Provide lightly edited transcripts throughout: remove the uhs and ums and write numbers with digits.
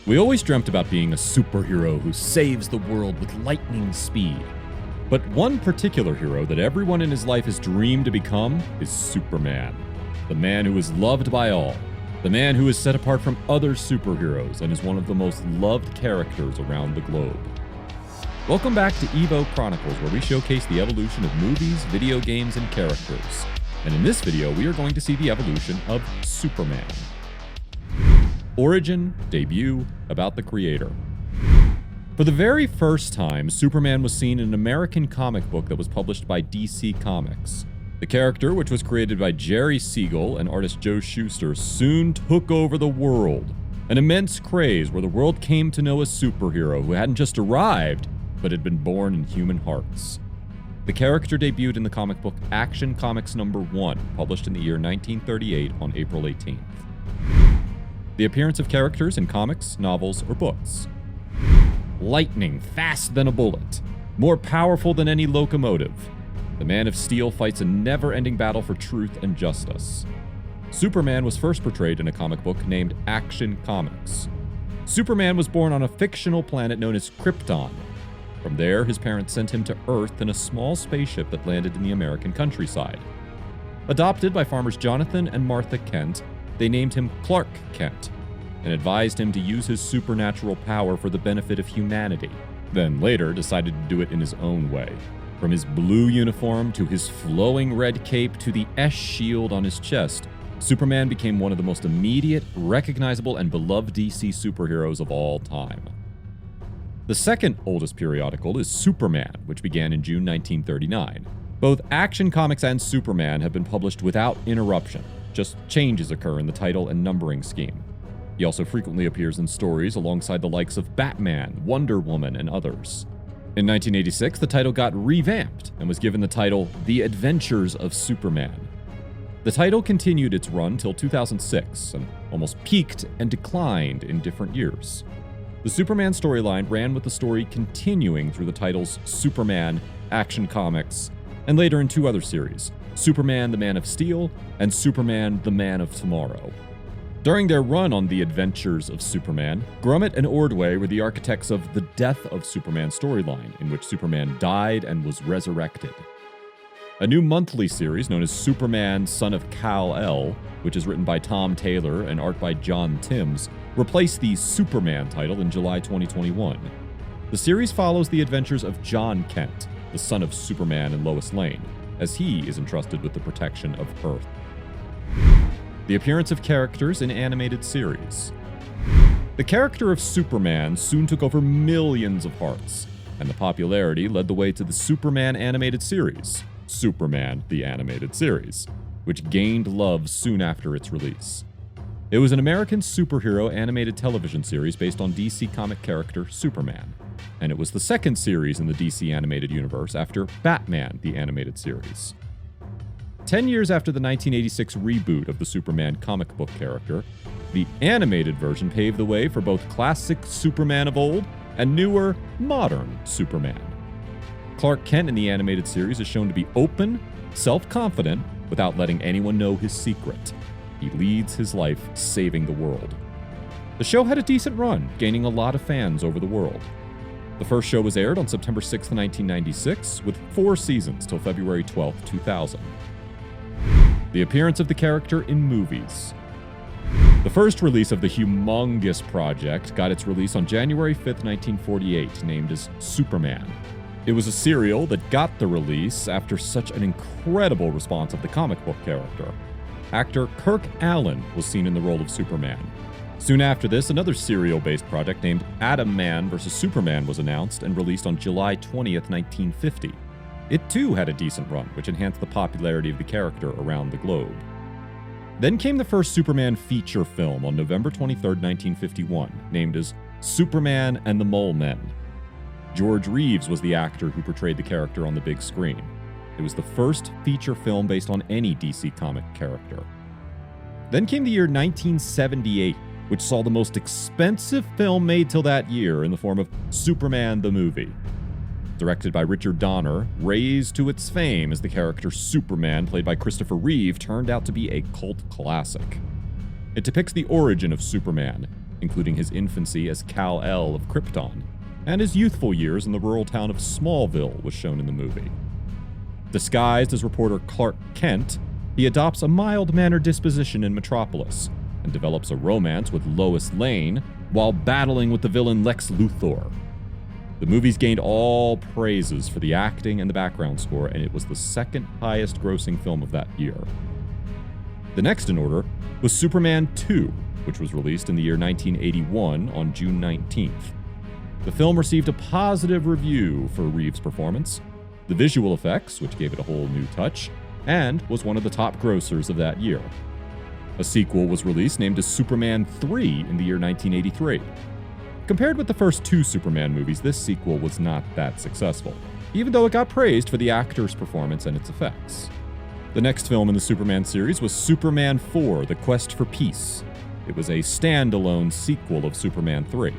We always dreamt about being a superhero who saves the world with lightning speed. But one particular hero that everyone in his life has dreamed to become is Superman. The man who is loved by all. The man who is set apart from other superheroes and is one of the most loved characters around the globe. Welcome back to Evo Chronicles, where we showcase the evolution of movies, video games, and characters. And in this video, we are going to see the evolution of Superman. Origin, debut, about the creator. For the very first time, Superman was seen in an American comic book that was published by DC Comics. The character, which was created by Jerry Siegel and artist Joe Shuster, soon took over the world. An immense craze where the world came to know a superhero who hadn't just arrived, but had been born in human hearts. The character debuted in the comic book Action Comics #1, published in the year 1938 on April 18th. The appearance of characters in comics, novels, or books. Lightning, fast than a bullet. More powerful than any locomotive. The Man of Steel fights a never-ending battle for truth and justice. Superman was first portrayed in a comic book named Action Comics. Superman was born on a fictional planet known as Krypton. From there, his parents sent him to Earth in a small spaceship that landed in the American countryside. Adopted by farmers Jonathan and Martha Kent, they named him Clark Kent and advised him to use his supernatural power for the benefit of humanity, then later decided to do it in his own way. From his blue uniform to his flowing red cape to the S shield on his chest, Superman became one of the most immediate, recognizable, and beloved DC superheroes of all time. The second oldest periodical is Superman, which began in June 1939. Both Action Comics and Superman have been published without interruption. Just changes occur in the title and numbering scheme. He also frequently appears in stories alongside the likes of Batman, Wonder Woman, and others. In 1986, the title got revamped and was given the title The Adventures of Superman. The title continued its run till 2006 and almost peaked and declined in different years. The Superman storyline ran with the story continuing through the titles Superman, Action Comics, and later in two other series, Superman the Man of Steel and Superman the Man of Tomorrow. During their run on The Adventures of Superman, Grummett and Ordway were the architects of the Death of Superman storyline, in which Superman died and was resurrected. A new monthly series known as Superman, Son of KAL-EL, which is written by Tom Taylor and art by John Timms, replaced the Superman title in July 2021. The series follows the adventures of John Kent, the son of Superman and Lois Lane, as he is entrusted with the protection of Earth. The appearance of characters in animated series. The character of Superman soon took over millions of hearts, and the popularity led the way to the Superman animated series, Superman the Animated Series, which gained love soon after its release. It was an American superhero animated television series based on DC comic character Superman, and it was the second series in the DC animated universe after Batman the Animated Series. 10 years after the 1986 reboot of the Superman comic book character, the animated version paved the way for both classic Superman of old and newer, modern Superman. Clark Kent in the animated series is shown to be open, self-confident, without letting anyone know his secret. He leads his life saving the world. The show had a decent run, gaining a lot of fans over the world. The first show was aired on September 6, 1996, with 4 seasons till February 12, 2000. The appearance of the character in movies. The first release of the humongous project got its release on January 5, 1948, named as Superman. It was a serial that got the release after such an incredible response of the comic book character. Actor Kirk Allen was seen in the role of Superman. Soon after this, another serial-based project named Atom Man vs. Superman was announced and released on July 20th, 1950. It too had a decent run, which enhanced the popularity of the character around the globe. Then came the first Superman feature film on November 23, 1951, named as Superman and the Mole Men. George Reeves was the actor who portrayed the character on the big screen. It was the first feature film based on any DC comic character. Then came the year 1978, which saw the most expensive film made till that year in the form of Superman the Movie. Directed by Richard Donner, raised to its fame as the character Superman, played by Christopher Reeve, turned out to be a cult classic. It depicts the origin of Superman, including his infancy as KAL-EL of Krypton, and his youthful years in the rural town of Smallville was shown in the movie. Disguised as reporter Clark Kent, he adopts a mild-mannered disposition in Metropolis and develops a romance with Lois Lane while battling with the villain Lex Luthor. The movies gained all praises for the acting and the background score, and it was the second highest grossing film of that year. The next in order was Superman 2, which was released in the year 1981 on June 19th. The film received a positive review for Reeves' performance, the visual effects, which gave it a whole new touch, and was one of the top grossers of that year. A sequel was released named as Superman 3 in the year 1983. Compared with the first two Superman movies, this sequel was not that successful, even though it got praised for the actor's performance and its effects. The next film in the Superman series was Superman 4: The Quest for Peace. It was a standalone sequel of Superman 3.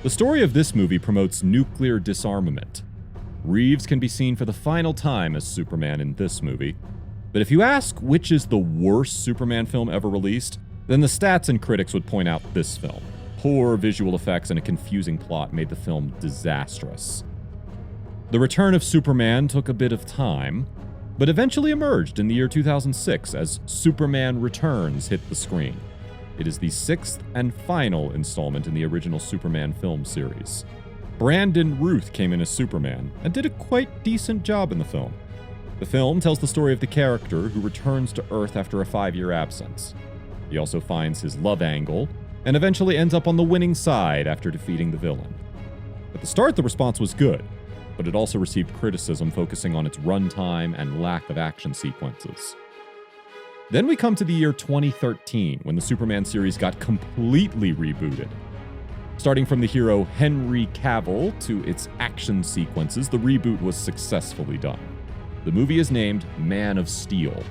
The story of this movie promotes nuclear disarmament. Reeves can be seen for the final time as Superman in this movie, but if you ask which is the worst Superman film ever released, then the stats and critics would point out this film. Poor visual effects and a confusing plot made the film disastrous. The return of Superman took a bit of time, but eventually emerged in the year 2006 as Superman Returns hit the screen. It is the sixth and final installment in the original Superman film series. Brandon Routh came in as Superman and did a quite decent job in the film. The film tells the story of the character who returns to Earth after a 5-year absence. He also finds his love angle and eventually ends up on the winning side after defeating the villain. At the start, the response was good, but it also received criticism focusing on its runtime and lack of action sequences. Then we come to the year 2013, when the Superman series got completely rebooted. Starting from the hero Henry Cavill to its action sequences, the reboot was successfully done. The movie is named Man of Steel.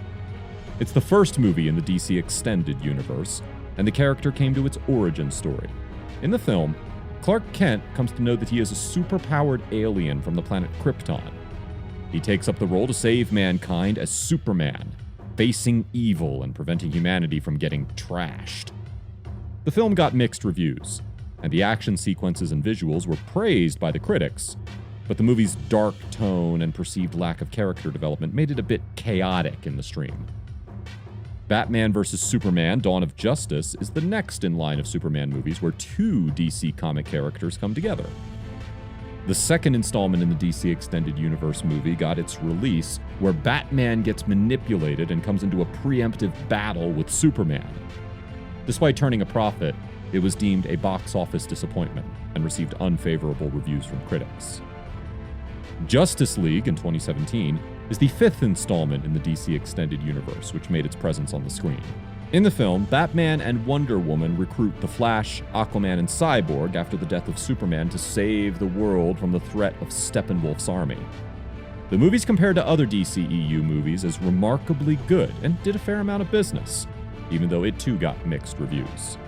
It's the first movie in the DC Extended Universe, and the character came to its origin story. In the film, Clark Kent comes to know that he is a superpowered alien from the planet Krypton. He takes up the role to save mankind as Superman, facing evil and preventing humanity from getting trashed. The film got mixed reviews, and the action sequences and visuals were praised by the critics, but the movie's dark tone and perceived lack of character development made it a bit chaotic in the stream. Batman vs. Superman: Dawn of Justice is the next in line of Superman movies where two DC comic characters come together. The second installment in the DC Extended Universe movie got its release, where Batman gets manipulated and comes into a preemptive battle with Superman. Despite turning a profit, it was deemed a box office disappointment and received unfavorable reviews from critics. Justice League in 2017 is the fifth installment in the DC Extended Universe, which made its presence on the screen. In the film, Batman and Wonder Woman recruit the Flash, Aquaman, and Cyborg after the death of Superman to save the world from the threat of Steppenwolf's army. The movie's compared to other DCEU movies as remarkably good and did a fair amount of business, even though it too got mixed reviews.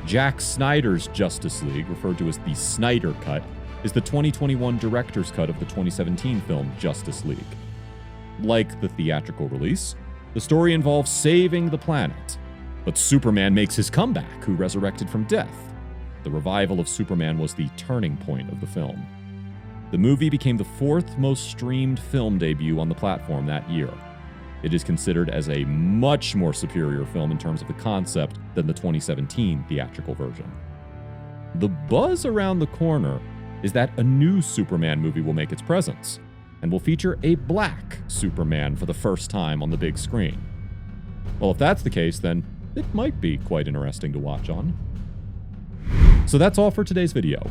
Zack Snyder's Justice League, referred to as the Snyder Cut, is the 2021 director's cut of the 2017 film Justice League. Like the theatrical release, the story involves saving the planet, but Superman makes his comeback, who resurrected from death. The revival of Superman was the turning point of the film. The movie became the fourth most streamed film debut on the platform that year. It is considered as a much more superior film in terms of the concept than the 2017 theatrical version. The buzz around the corner is that a new Superman movie will make its presence, and will feature a black Superman for the first time on the big screen. Well, if that's the case, then it might be quite interesting to watch on. So that's all for today's video.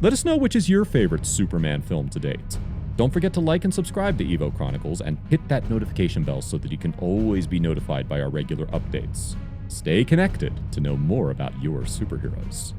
Let us know which is your favorite Superman film to date. Don't forget to like and subscribe to Evo Chronicles and hit that notification bell so that you can always be notified by our regular updates. Stay connected to know more about your superheroes.